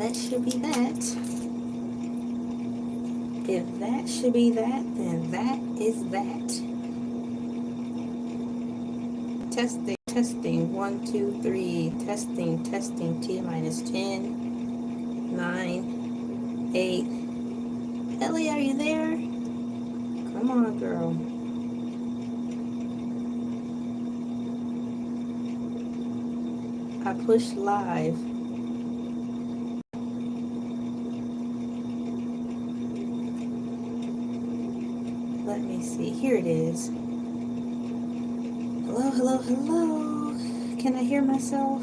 that should be that. If that should be that, then that is that. Testing, testing, 1, 2, 3, testing, testing, T minus 10, 9, 8. Ellie, are you there? Come on, girl. I pushed live. Let me see. Here it is. Hello, hello, hello. Can I hear myself?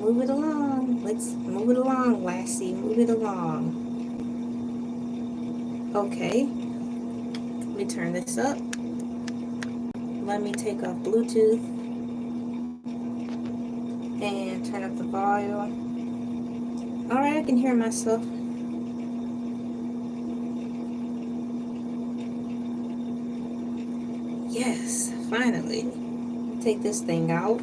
Move it along. Let's move it along, Lassie. Move it along. Okay. Let me turn this up. Let me take off Bluetooth and turn up the volume. Alright, I can hear myself. Yes, finally. Take this thing out.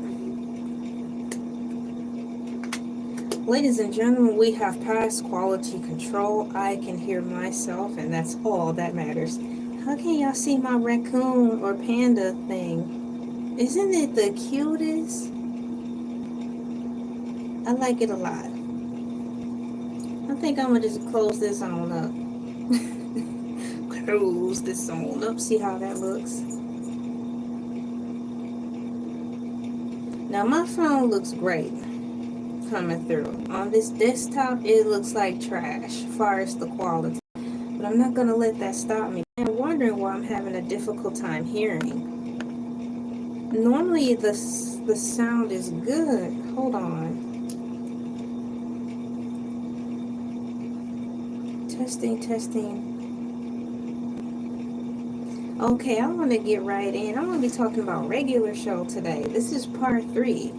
Ladies and gentlemen, we have passed quality control. I can hear myself, and that's all that matters. How can y'all see my raccoon or panda thing? Isn't it the cutest? I like it a lot. I think I'm gonna just close this on up. Close this on up. See how that looks? Now my phone looks great coming through. On this desktop, it looks like trash as far as the quality. But I'm not gonna let that stop me. I'm wondering why I'm having a difficult time hearing. Normally the sound is good. Hold on. Testing, testing. Okay, I want to get right in. I'm going to be talking about regular show today. This is part 3.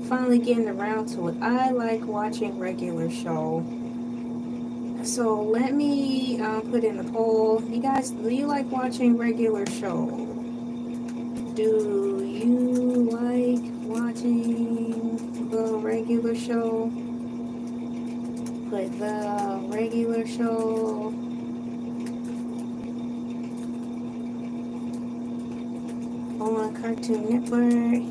Finally getting around to it. I like watching regular show. So let me put in a poll. You guys, do you like watching regular show? Do you like watching the regular show? Put the regular show. On Cartoon Network.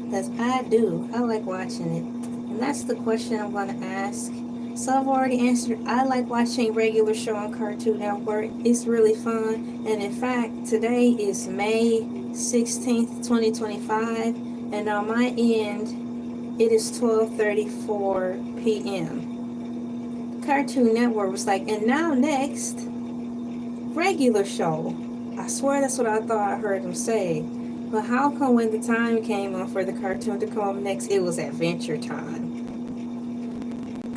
Because I do. I like watching it. And that's the question I'm going to ask. So I've already answered. I like watching regular show on Cartoon Network. It's really fun. And in fact, today is May 16th, 2025. And on my end, it is 12:34 p.m. Cartoon Network was like, and now next, regular show. I swear that's what I thought I heard him say. But how come when the time came on for the cartoon to come up next, it was Adventure Time?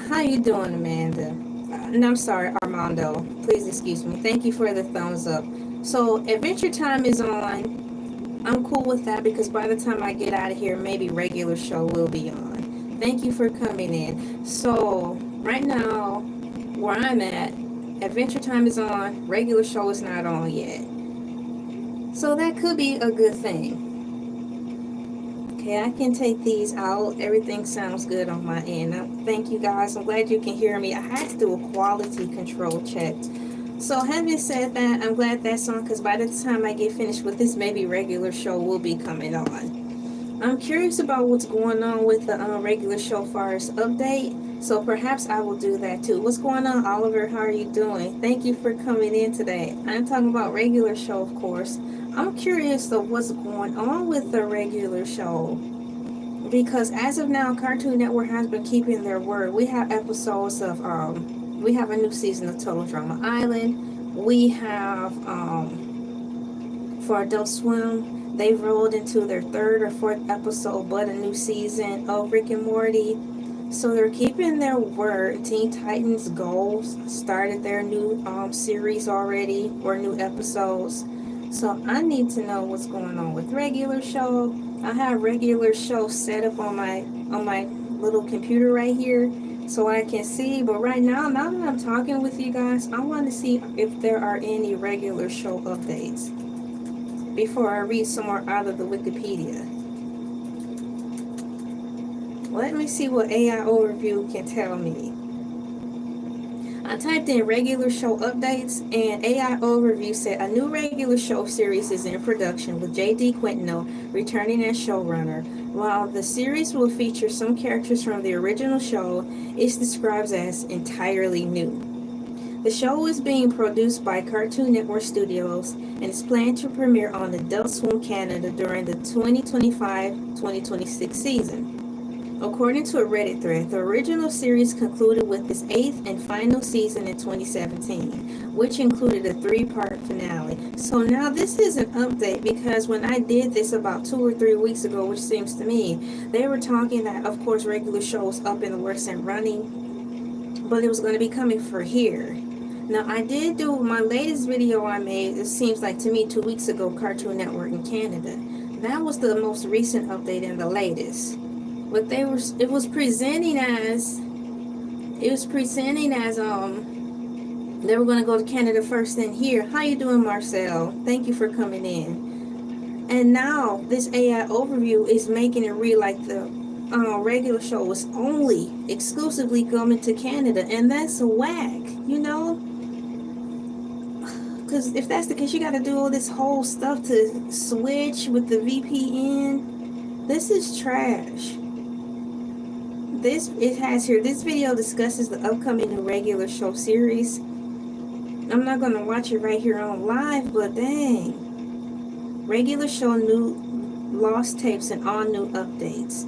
How you doing, Amanda? No, I'm sorry, Armando. Please excuse me. Thank you for the thumbs up. So Adventure Time is on. I'm cool with that because by the time I get out of here, maybe regular show will be on. Thank you for coming in. So right now, where I'm at, Adventure Time is on, regular show is not on yet. So that could be a good thing. Okay, I can take these out. Everything sounds good on my end. Thank you guys. I'm glad you can hear me. I had to do a quality control check. So having said that, I'm glad that's on because by the time I get finished with this, maybe regular show will be coming on. I'm curious about what's going on with the regular show far as update. So perhaps I will do that too. What's going on, Oliver? How are you doing? Thank you for coming in today. I'm talking about regular show, of course. I'm curious of what's going on with the regular show. Because as of now, Cartoon Network has been keeping their word. We have episodes of, we have a new season of Total Drama Island. We have, for Adult Swim, they've rolled into their 3rd or 4th episode, but a new season of Rick and Morty. So they're keeping their word. Teen Titans Go started their new series already, or new episodes. So I need to know what's going on with regular show. I have regular show set up on my little computer right here so I can see. But right now that I'm talking with you guys, I want to see if there are any regular show updates before I read some more out of the Wikipedia. Let me see what AI overview can tell me. I typed in regular show updates, and AI overview said a new regular show series is in production with J.D. Quintino returning as showrunner. While the series will feature some characters from the original show, it's described as entirely new. The show is being produced by Cartoon Network Studios and is planned to premiere on Adult Swim Canada during the 2025-2026 season. According to a Reddit thread, the original series concluded with its 8th and final season in 2017, which included a 3-part finale. So now this is an update, because when I did this about 2 or 3 weeks ago, which seems to me, they were talking that, of course, regular shows up in the works and running, but it was going to be coming for here. Now, I did do my latest video I made, it seems like to me 2 weeks ago, Cartoon Network in Canada. That was the most recent update and the latest. But it was presenting as they were going to go to Canada first, then here. How you doing, Marcel? Thank you for coming in. And now this AI overview is making it read like the regular show was only exclusively coming to Canada, and that's a whack, you know? Because if that's the case, you got to do all this whole stuff to switch with the VPN. This is trash. This video discusses the upcoming new regular show series. I'm not going to watch it right here on live, but dang. Regular show new lost tapes and all new updates.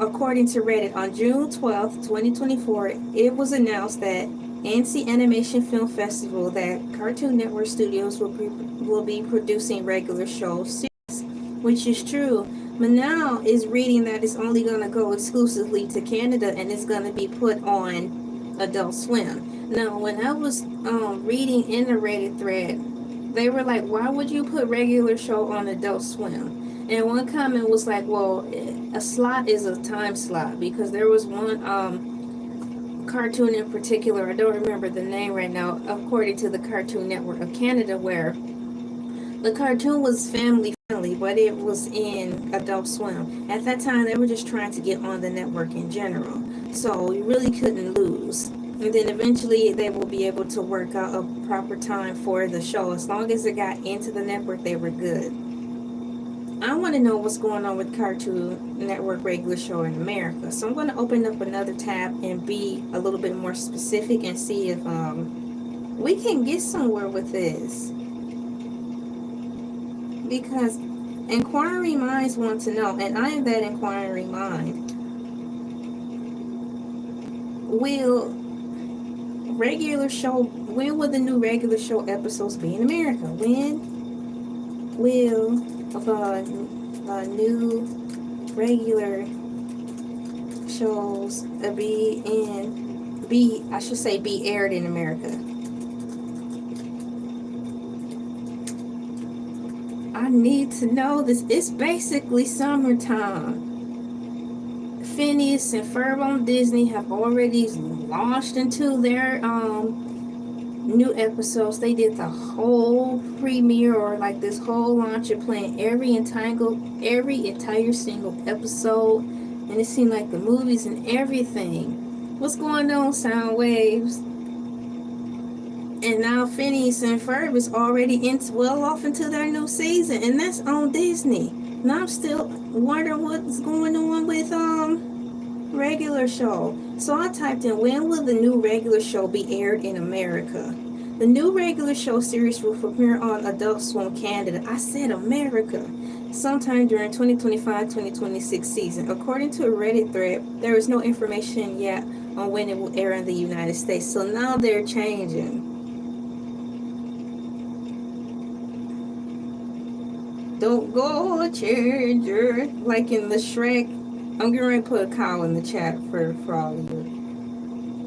According to Reddit, on June 12th, 2024, it was announced that Annecy Animation Film Festival that Cartoon Network Studios will be producing regular show series, which is true. But now is reading that it's only going to go exclusively to Canada and it's going to be put on Adult Swim. Now, when I was reading in the Reddit thread, they were like, why would you put regular show on Adult Swim? And one comment was like, well, a slot is a time slot, because there was one cartoon in particular, I don't remember the name right now, according to the Cartoon Network of Canada, where the cartoon was family friendly, but it was in Adult Swim. At that time, they were just trying to get on the network in general. So you really couldn't lose. And then eventually they will be able to work out a proper time for the show. As long as it got into the network, they were good. I want to know what's going on with Cartoon Network regular show in America. So I'm going to open up another tab and be a little bit more specific and see if we can get somewhere with this. Because inquiring minds want to know, and I am that inquiring mind. When will the new regular show episodes be in America? When will the new regular shows be aired in America? I need to know this. It's basically summertime. Phineas and Ferb on Disney have already launched into their new episodes. They did the whole premiere, or like this whole launch of playing every entire single episode, and it seemed like the movies and everything. What's going on, Soundwaves? And now Phineas and Ferb is already well off into their new season, and that's on Disney. Now I'm still wondering what's going on with regular show. So I typed in, when will the new regular show be aired in America? The new regular show series will premiere on Adult Swim Canada. I said America. Sometime during 2025-2026 season. According to a Reddit thread, there is no information yet on when it will air in the United States. So now they're changing. Don't go changer, like in the Shrek. I'm getting ready to put a cow in the chat for all of you.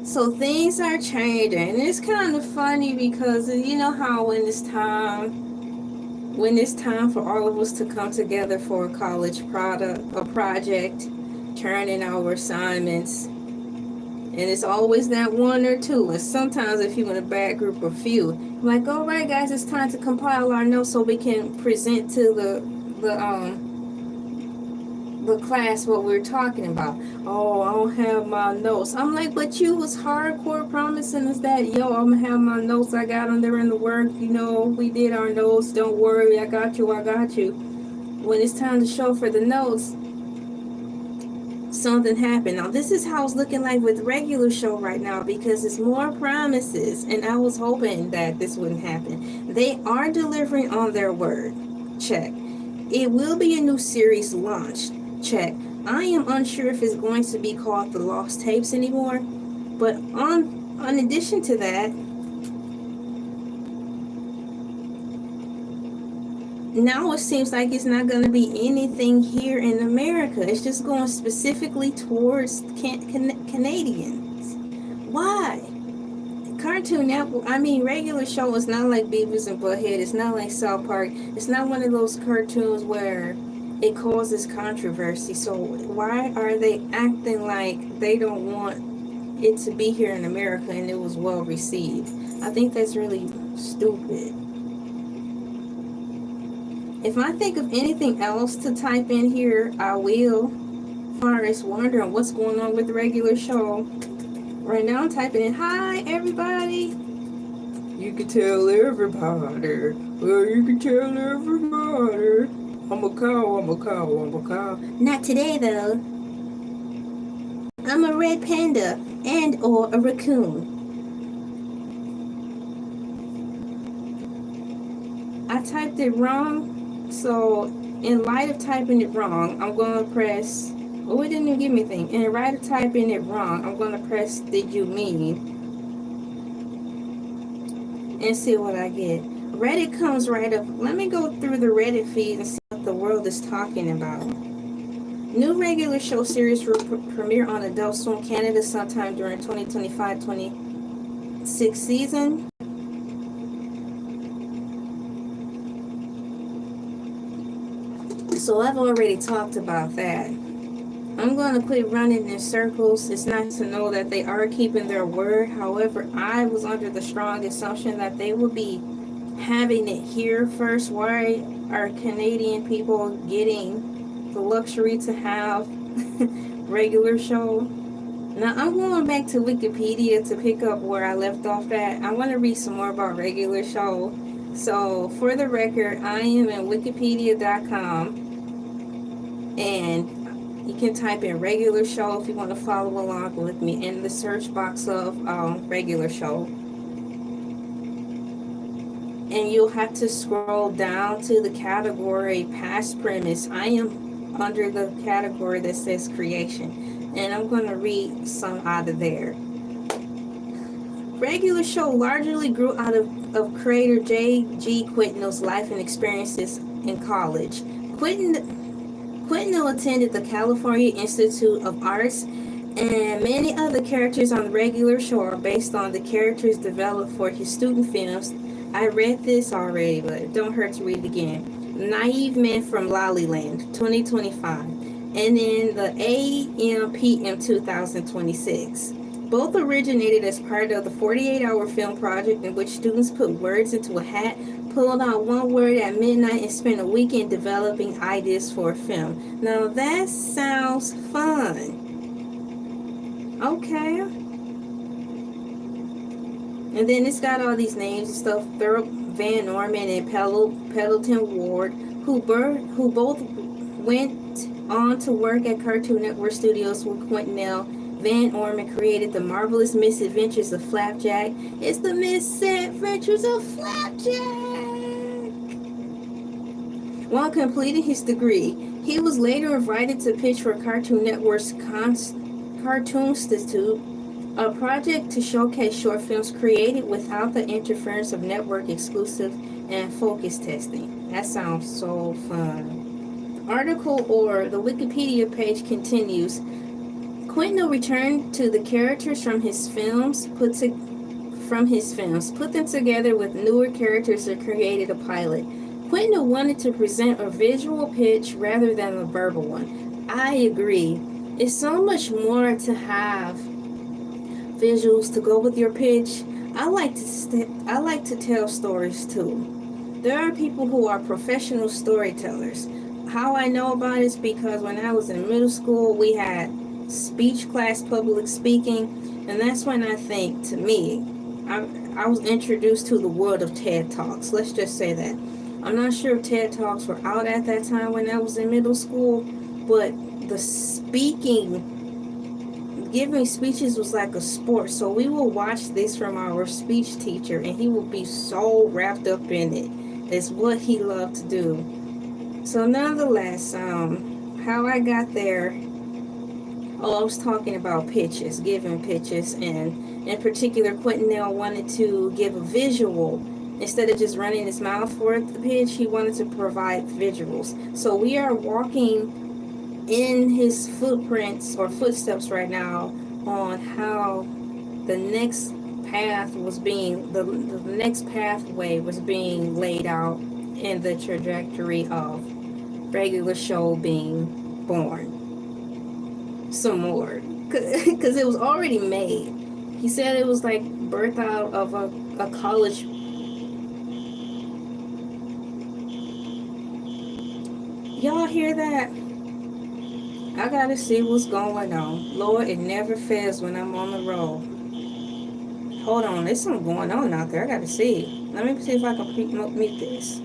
So things are changing, and it's kind of funny because you know how when it's time for all of us to come together for a college project, turn in our assignments, and it's always that one or two, and sometimes if you're in a bad group of few, like, all right guys, it's time to compile our notes so we can present to the the class what we're talking about. Oh, I don't have my notes. I'm like, but you was hardcore promising us that, yo, I'm gonna have my notes. I got them there in the work. You know, we did our notes. Don't worry, I got you. I got you. When it's time to show for the notes, something happened. Now, this is how it's looking like with regular show right now, because it's more promises, and I was hoping that this wouldn't happen. They are delivering on their word. Check. It will be a new series launched. Check. I am unsure if it's going to be called The Lost Tapes anymore, but in addition to that, now it seems like it's not going to be anything here in America. It's just going specifically towards Canadians. Why? Cartoon Network, I mean, regular show is not like Beavis and Butthead. It's not like South Park. It's not one of those cartoons where it causes controversy. So why are they acting like they don't want it to be here in America and it was well received? I think that's really stupid. If I think of anything else to type in here, I will. As far as wondering what's going on with the regular show. Right now I'm typing in, hi everybody. You can tell everybody. Well, you can tell everybody. I'm a cow, I'm a cow, I'm a cow. Not today though. I'm a red panda and or a raccoon. I typed it wrong. So, in light of typing it wrong, I'm going to press, oh, it didn't even give me anything. In light of typing it wrong, I'm going to press, did you mean? And see what I get. Reddit comes right up. Let me go through the Reddit feed and see what the world is talking about. New regular show series will premiere on Adult Swim Canada sometime during 2025-26 season. So I've already talked about that. I'm going to quit running in circles. It's nice to know that they are keeping their word. However, I was under the strong assumption that they would be having it here first. Why are Canadian people getting the luxury to have regular show? Now, I'm going back to Wikipedia to pick up where I left off at. I want to read some more about regular show. So, for the record, I am in wikipedia.com. And you can type in regular show if you want to follow along with me in the search box of regular show. And you'll have to scroll down to the category past premise. I am under the category that says creation. And I'm going to read some out of there. Regular show largely grew out of creator J.G. Quitnell's life and experiences in college. Quitnell attended the California Institute of Arts, and many other characters on the regular show are based on the characters developed for his student films. I read this already, but it don't hurt to read it again. Naive Men from Lollyland, 2025, and then the AMPM 2026. Both originated as part of the 48-hour film project in which students put words into a hat, pulled out one word at midnight, and spent a weekend developing ideas for a film. Now that sounds fun. Okay. And then it's got all these names and stuff. Thurl Van Norman and Pendleton Ward, who both went on to work at Cartoon Network Studios with Quitnell. Van Orman created The Marvelous Misadventures of Flapjack. It's the misadventures of Flapjack! While completing his degree, he was later invited to pitch for Cartoon Network's Cartoon Institute, a project to showcase short films created without the interference of network exclusive and focus testing. That sounds so fun. Article or the Wikipedia page continues. Quitnell returned to the characters from his films, put them together with newer characters and created a pilot. Quitnell wanted to present a visual pitch rather than a verbal one. I agree. It's so much more to have visuals to go with your pitch. I like to tell stories too. There are people who are professional storytellers. how I know about it is because when I was in middle school, we had speech class, public speaking, and that's when I think, to me, I was introduced to the world of TED Talks. Let's just say that. I'm not sure if TED Talks were out at that time when I was in middle school, but the giving speeches was like a sport. So we will watch this from our speech teacher, and he will be so wrapped up in it. It's what he loved to do. So nonetheless, how I got there, I was talking about pitches, giving pitches, and in particular, Quentin wanted to give a visual. Instead of just running his mouth for the pitch, he wanted to provide visuals. So we are walking in his footprints or footsteps right now on how the next path was being, the next pathway was being laid out in the trajectory of regular show being born. Some more, because it was already made. He said it was like birthed out of a college. Y'all hear that? I gotta see what's going on. Lord, it never fails when I'm on the road. Hold on, there's something going on out there. I gotta see. Let me see if I can mute this.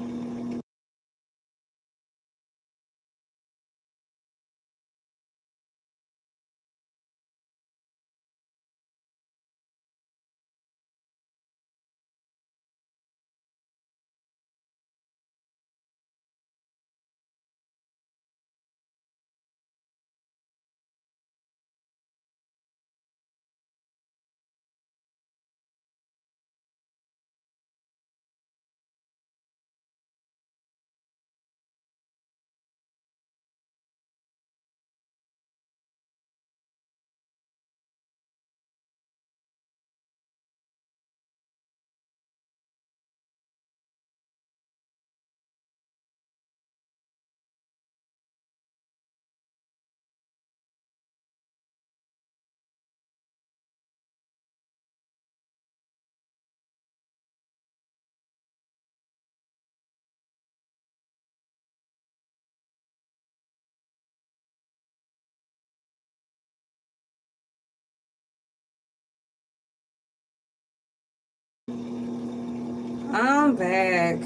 I'm back.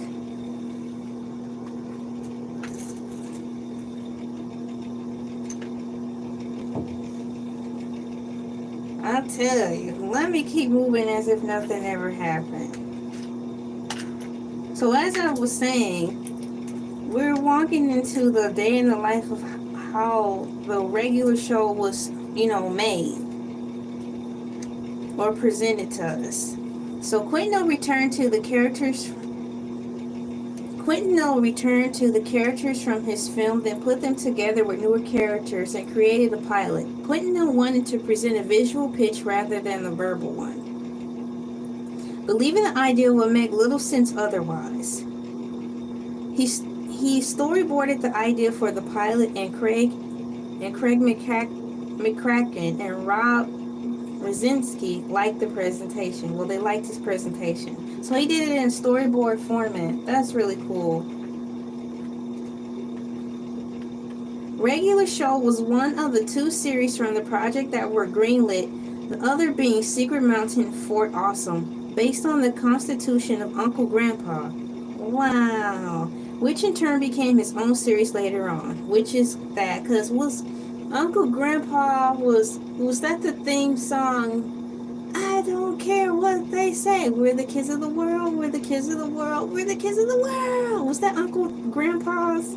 I'll tell you. Let me keep moving as if nothing ever happened. So as I was saying, we're walking into the day in the life of how the regular show was, made or presented to us. So Quentin returned to the characters from his film, then put them together with newer characters and created a pilot. Quentin wanted to present a visual pitch rather than a verbal one, believing the idea would make little sense otherwise. He storyboarded the idea for the pilot, and Craig McCracken and Rob Rosinski liked the presentation. Well, they liked his presentation. So he did it in storyboard format. That's really cool. Regular Show was one of the 2 series from the project that were greenlit, the other being Secret Mountain Fort Awesome, based on the constitution of Uncle Grandpa. Wow. Which in turn became his own series later on. Which is that, because was Uncle Grandpa, was that the theme song? I don't care what they say. We're the kids of the world. We're the kids of the world. We're the kids of the world. Was that Uncle Grandpa's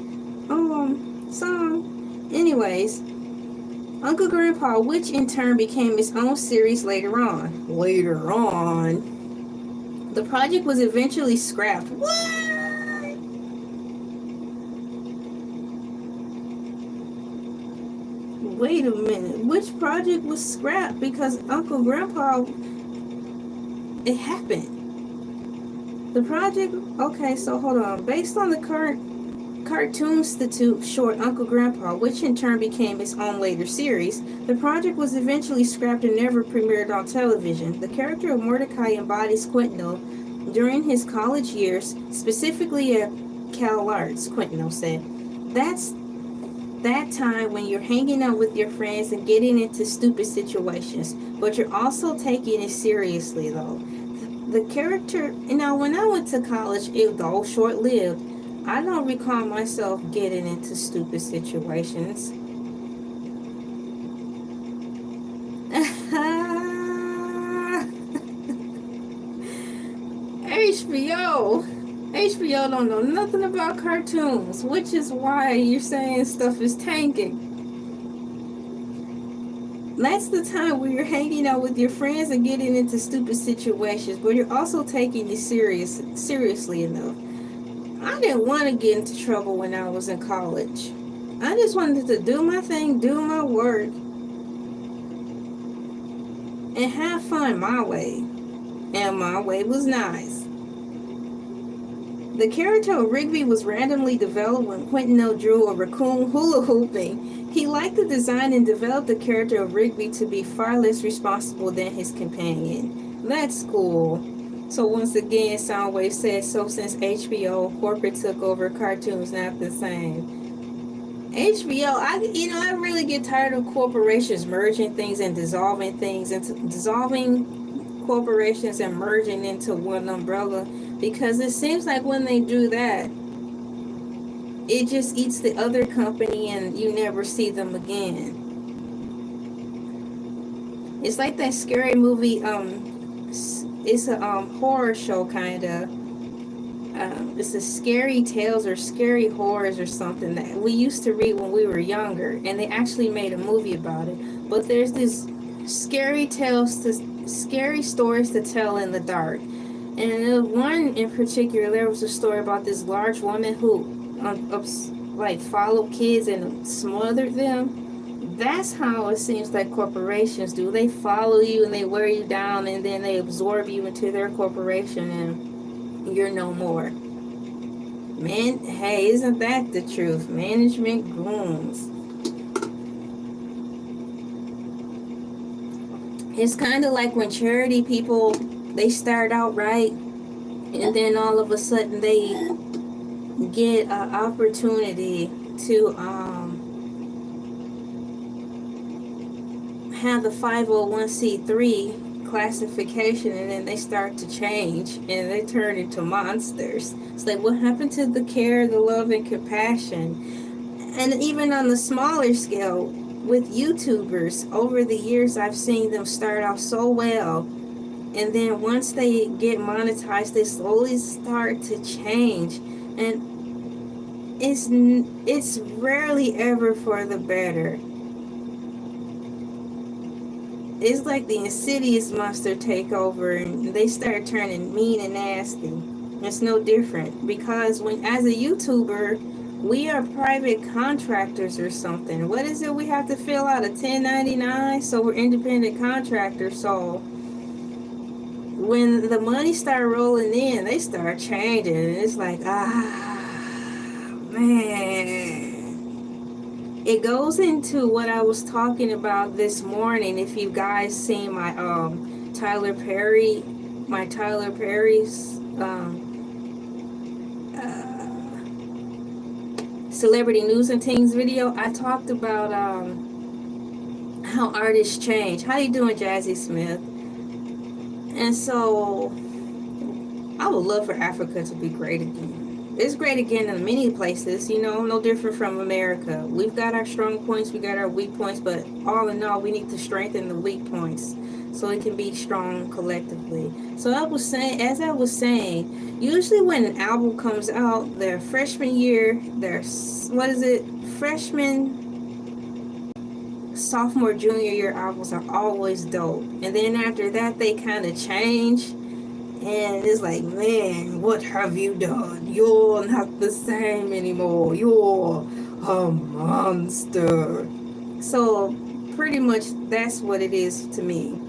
song? Anyways, Uncle Grandpa, which in turn became his own series later on. The project was eventually scrapped. What? Wait a minute. Which project was scrapped? Because Uncle Grandpa, it happened. The project, okay, so hold on. Based on the current Cartoon Institute short Uncle Grandpa, which in turn became its own later series, the project was eventually scrapped and never premiered on television. The character of Mordecai embodies Quentin during his college years, specifically at Cal Arts, Quentin said. That's that time when you're hanging out with your friends and getting into stupid situations, but you're also taking it seriously though. The character, when I went to college, it was all short lived. I don't recall myself getting into stupid situations. HBO don't know nothing about cartoons, which is why you're saying stuff is tanking. That's the time where you're hanging out with your friends and getting into stupid situations, but you're also taking it seriously enough. I didn't want to get into trouble when I was in college. I just wanted to do my thing, do my work, and have fun my way. And my way was nice. The character of Rigby was randomly developed when Quentin drew a raccoon hula hooping. He liked the design and developed the character of Rigby to be far less responsible than his companion. That's cool. So once again, Soundwave says, so since HBO, corporate took over, cartoons not the same. HBO, I really get tired of corporations merging things and dissolving corporations and merging into one umbrella, because it seems like when they do that, it just eats the other company and you never see them again. It's like that scary movie, it's a horror show kind of. It's a Scary Tales or Scary Horrors or something that we used to read when we were younger, and they actually made a movie about it. But there's this scary stories to tell in the dark. And one in particular, there was a story about this large woman who followed kids and smothered them. That's how it seems like corporations do. They follow you and they wear you down, and then they absorb you into their corporation, and you're no more. Man, hey, isn't that the truth? Management goons. It's kind of like when charity people, they start out right, and then all of a sudden they get an opportunity to have the 501c3 classification, and then they start to change and they turn into monsters. It's like, what happened to the care, the love, and compassion? And even on the smaller scale, with YouTubers, over the years I've seen them start off so well, and then once they get monetized, they slowly start to change, and it's rarely ever for the better. It's like the insidious monster take over, and they start turning mean and nasty. It's no different, because as a YouTuber, we are private contractors or something. What is it? We have to fill out a 1099, so we're independent contractors. So when the money start rolling in, they start changing, and it's like, man. It goes into what I was talking about this morning. If you guys seen my Tyler Perry's celebrity news and things video, I talked about how artists change. How you doing, Jazzy Smith? And so I would love for Africa to be great again. It's great again in many places, no different from America. We've got our strong points, we got our weak points, but all in all, we need to strengthen the weak points so it can be strong collectively. So as I was saying, usually when an album comes out, their freshman year, sophomore, junior year albums are always dope. And then after that, they kind of change. And it's like, man, what have you done? You're not the same anymore. You're a monster. So pretty much that's what it is to me.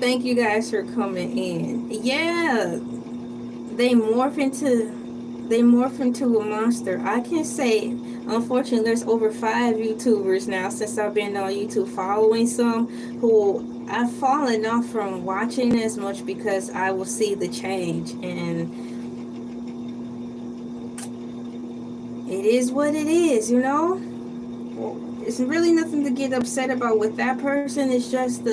Thank you guys for coming in. Yeah, they morph into a monster. I can say, unfortunately, there's over 5 YouTubers now since I've been on YouTube, following some who I've fallen off from watching as much because I will see the change, and it is what it is, you know? It's really nothing to get upset about with that person. It's just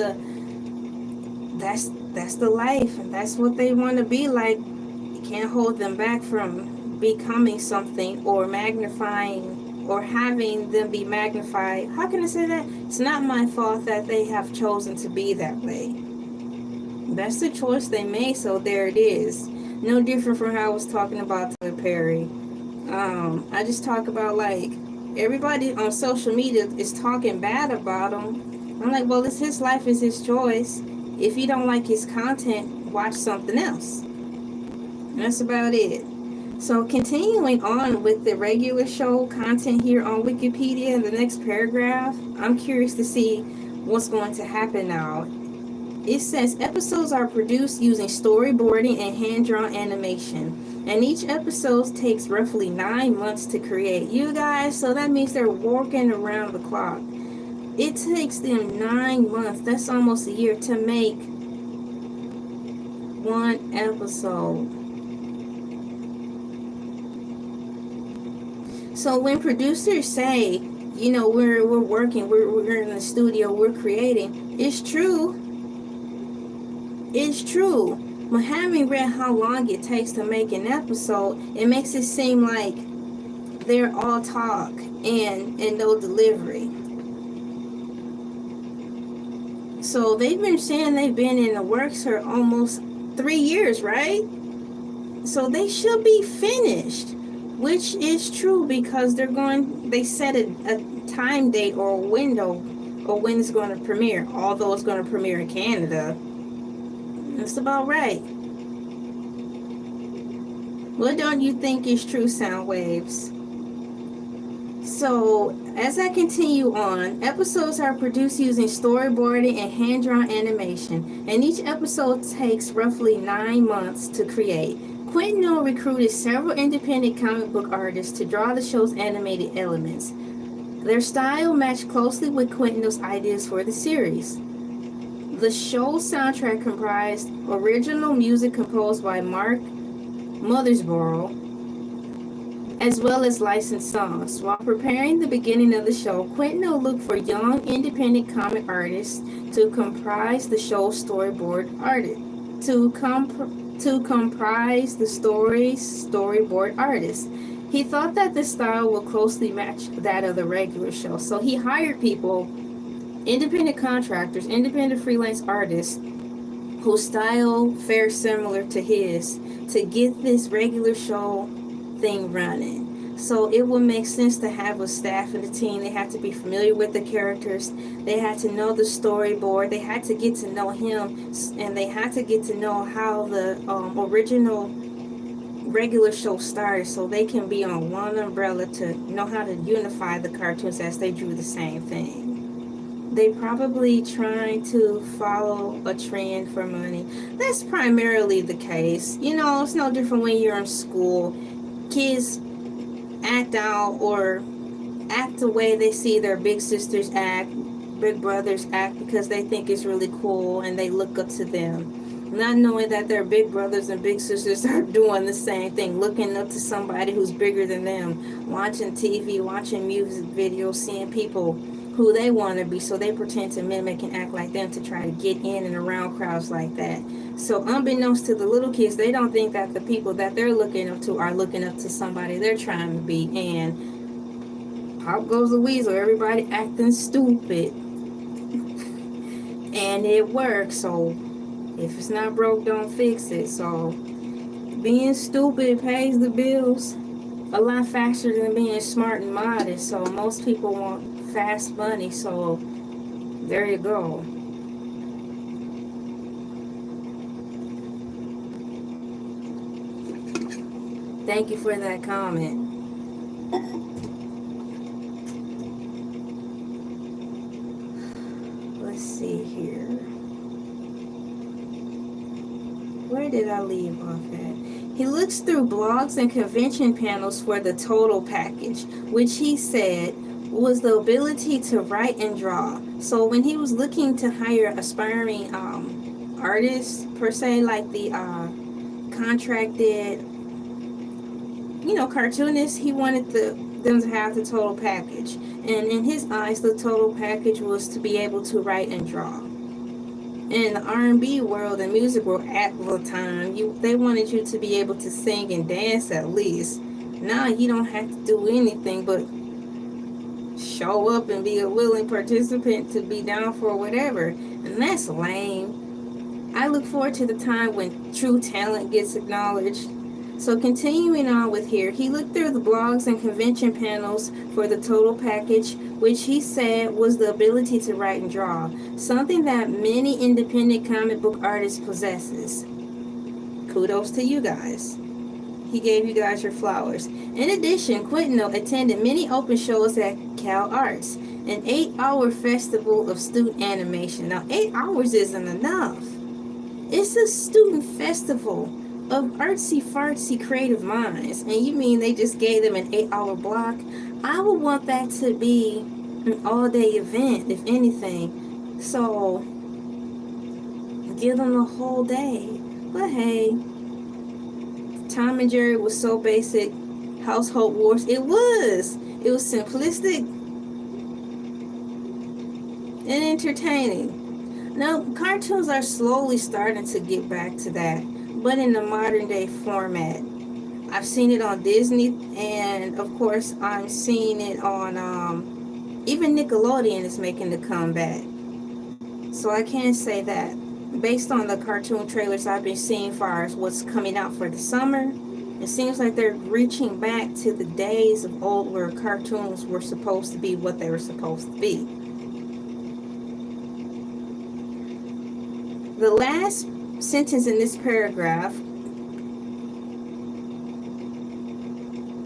that's the life, and that's what they want to be like. You can't hold them back from becoming something or magnifying or having them be magnified. How can I say that? It's not my fault that they have chosen to be that way. That's the choice they made, so there it is. No different from how I was talking about Tyler Perry. I just talk about like everybody on social media is talking bad about him. I'm like, well, it's his life, it's his choice. If you don't like his content, watch something else. That's about it. So continuing on with the regular show content here on Wikipedia, in the next paragraph, I'm curious to see what's going to happen now. It says episodes are produced using storyboarding and hand-drawn animation, and each episode takes roughly 9 months to create. You guys, so that means they're working around the clock. It takes them 9 months, that's almost a year, to make one episode. So when producers say, you know, we're working, we're in the studio, we're creating, it's true. It's true. But having read how long it takes to make an episode, it makes it seem like they're all talk and no delivery. So they've been saying they've been in the works for almost 3 years, right? So they should be finished, which is true because they set a time date or a window or when it's going to premiere, although it's going to premiere in Canada. That's about right. What don't you think is true, sound waves? So, as I continue on, episodes are produced using storyboarding and hand-drawn animation, and each episode takes roughly 9 months to create. Quentin recruited several independent comic book artists to draw the show's animated elements. Their style matched closely with Quentin's ideas for the series. The show's soundtrack comprised original music composed by Mark Mothersbaugh, as well as licensed songs. While preparing the beginning of the show, Quentin looked for young independent comic artists to comprise the show's storyboard artists. He thought that the style would closely match that of the regular show, so he hired people, independent contractors, independent freelance artists whose style fares similar to his, to get this regular show thing running. So it would make sense to have a staff and a team. They had to be familiar with the characters. They had to know the storyboard. They had to get to know him, and they had to get to know how the original regular show started, so they can be on one umbrella to know how to unify the cartoons as they drew the same thing. They probably trying to follow a trend for money. That's primarily the case. You know, it's no different when you're in school. Kids act out or act the way they see their big sisters act, big brothers act, because they think it's really cool and they look up to them. Not knowing that their big brothers and big sisters are doing the same thing, looking up to somebody who's bigger than them, watching TV, watching music videos, seeing people who they want to be, so they pretend to mimic and act like them to try to get in and around crowds like that. So unbeknownst to the little kids, they don't think that the people that they're looking up to are looking up to somebody they're trying to be, and pop goes the weasel, everybody acting stupid. And it works, so if it's not broke, don't fix it. So being stupid pays the bills a lot faster than being smart and modest. So most people want fast money, so there you go. Thank you for that comment. Let's see here. Where did I leave off at? He looks through blogs and convention panels for the total package, which he said was the ability to write and draw. So when he was looking to hire aspiring artists, per se, like the contracted cartoonist, he wanted them to have the total package. And in his eyes, the total package was to be able to write and draw. In the R&B world and music world at the time, they wanted you to be able to sing and dance at least. Now you don't have to do anything but show up and be a willing participant to be down for whatever. And that's lame. I look forward to the time when true talent gets acknowledged. So continuing on with here, he looked through the blogs and convention panels for the total package, which he said was the ability to write and draw, something that many independent comic book artists possesses. Kudos to you guys. He gave you guys your flowers. In addition, Quintino attended many open shows at Cal Arts, an 8-hour festival of student animation. Now, 8 hours isn't enough. It's a student festival of artsy-fartsy creative minds. And you mean they just gave them an 8-hour block? I would want that to be an all-day event, if anything. So, give them the whole day. But hey, Tom and Jerry was so basic. Household Wars, it was simplistic and entertaining. Now, cartoons are slowly starting to get back to that, but in the modern day format. I've seen it on Disney, and of course I'm seeing it on even Nickelodeon is making the comeback. So I can say that based on the cartoon trailers I've been seeing far as what's coming out for the summer, it seems like they're reaching back to the days of old where cartoons were supposed to be what they were supposed to be. The last sentence in this paragraph,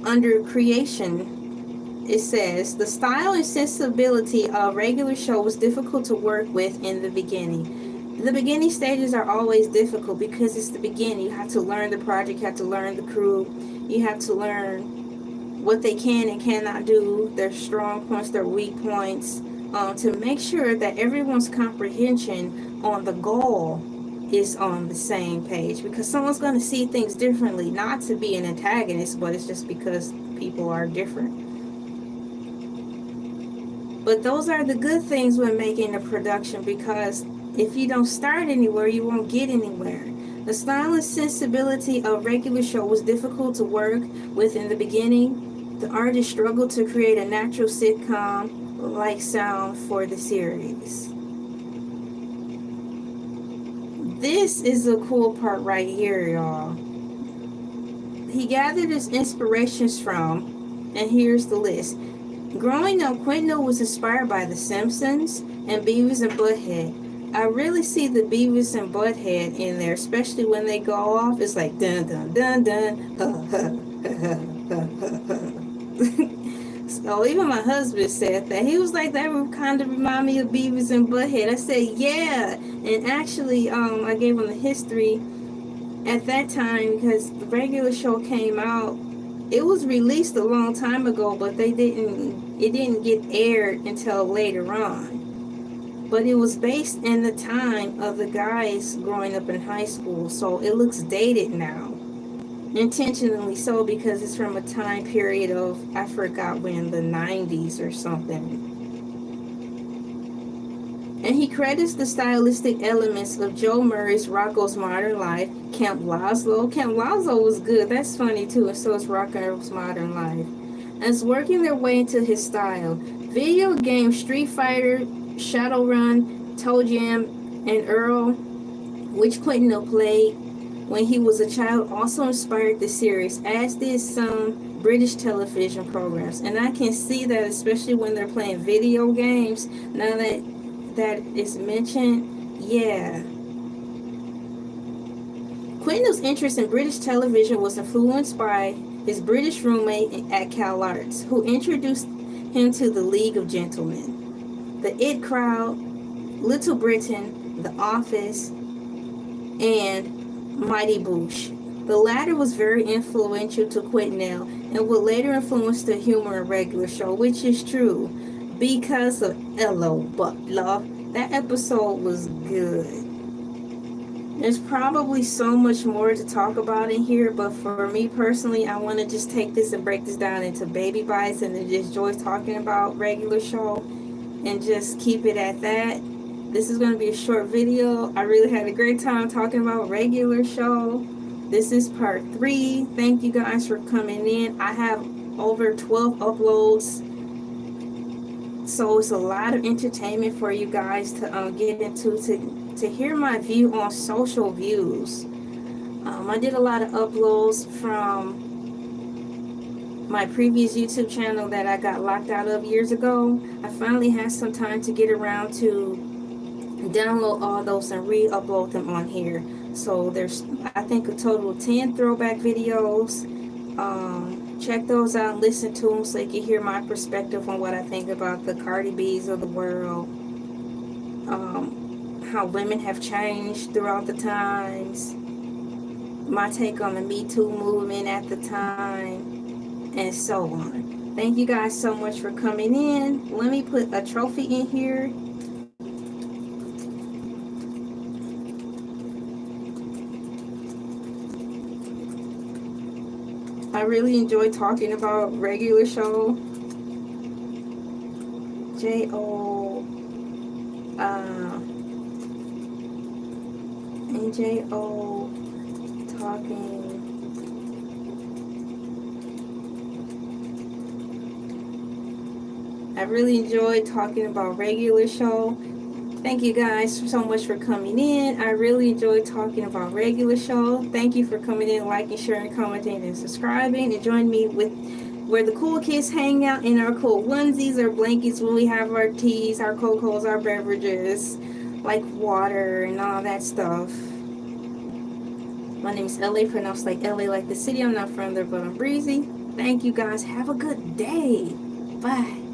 under creation, it says, the style and sensibility of regular show was difficult to work with in the beginning. The beginning stages are always difficult because it's the beginning. You have to learn the project, you have to learn the crew, you have to learn what they can and cannot do, their strong points, their weak points, to make sure that everyone's comprehension on the goal is on the same page, because someone's going to see things differently, not to be an antagonist, but it's just because people are different. But those are the good things when making a production, because if you don't start anywhere, you won't get anywhere. The style and sensibility of regular show was difficult to work with in the beginning. The artist struggled to create a natural sitcom-like sound for the series. This is the cool part right here, y'all. He gathered his inspirations from, and here's the list. Growing up, Quintino was inspired by The Simpsons and Beavis and Butthead. I really see the Beavis and Butthead in there, especially when they go off. It's like dun dun dun dun. So even my husband said that. He was like, that would kind of remind me of Beavis and Butthead. I said, yeah. And actually, I gave him the history at that time because the regular show came out. It was released a long time ago, but it didn't get aired until later on. But it was based in the time of the guys growing up in high school, so it looks dated now. Intentionally so, because it's from a time period of, I forgot when, the 90s or something. And he credits the stylistic elements of Joe Murray's Rocko's Modern Life, Camp Lazlo. Camp Lazlo was good, that's funny too, and so is Rocko's Modern Life, as working their way into his style. Video game Street Fighter, Shadowrun, Toe Jam, and Earl, which Quintino played when he was a child, also inspired the series, as did some British television programs. And I can see that, especially when they're playing video games, now that is mentioned, yeah. Quintino's interest in British television was influenced by his British roommate at Cal Arts, who introduced him to the League of Gentlemen, The It Crowd, Little Britain, The Office, and Mighty Boosh. The latter was very influential to Quintino and would later influence the humor in regular show, which is true because of Hello Butler. That episode was good. There's probably so much more to talk about in here, but for me personally, I want to just take this and break this down into baby bites and then just enjoy talking about regular show and just keep it at that. This is going to be a short video. I really had a great time talking about regular show. This is part 3. Thank you guys for coming in. I have over 12 uploads, so it's a lot of entertainment for you guys to get into, to hear my view on social views. I did a lot of uploads from my previous YouTube channel that I got locked out of years ago. I finally had some time to get around to download all those and re-upload them on here. So there's, I think, a total of 10 throwback videos. Check those out and listen to them so you can hear my perspective on what I think about the Cardi B's of the world. How women have changed throughout the times. My take on the Me Too movement at the time, and so on. Thank you guys so much for coming in. Let me put a trophy in here. I really enjoy talking about regular show. J.O. talking. I really enjoyed talking about regular show. Thank you guys so much for coming in. I really enjoyed talking about regular show. Thank you for coming in, liking, sharing, commenting, and subscribing. And join me with where the cool kids hang out in our cool onesies or blankets when we have our teas, our cocos, our beverages, like water and all that stuff. My name is LA, pronounced like LA, like the city. I'm not from there, but I'm breezy. Thank you guys. Have a good day. Bye.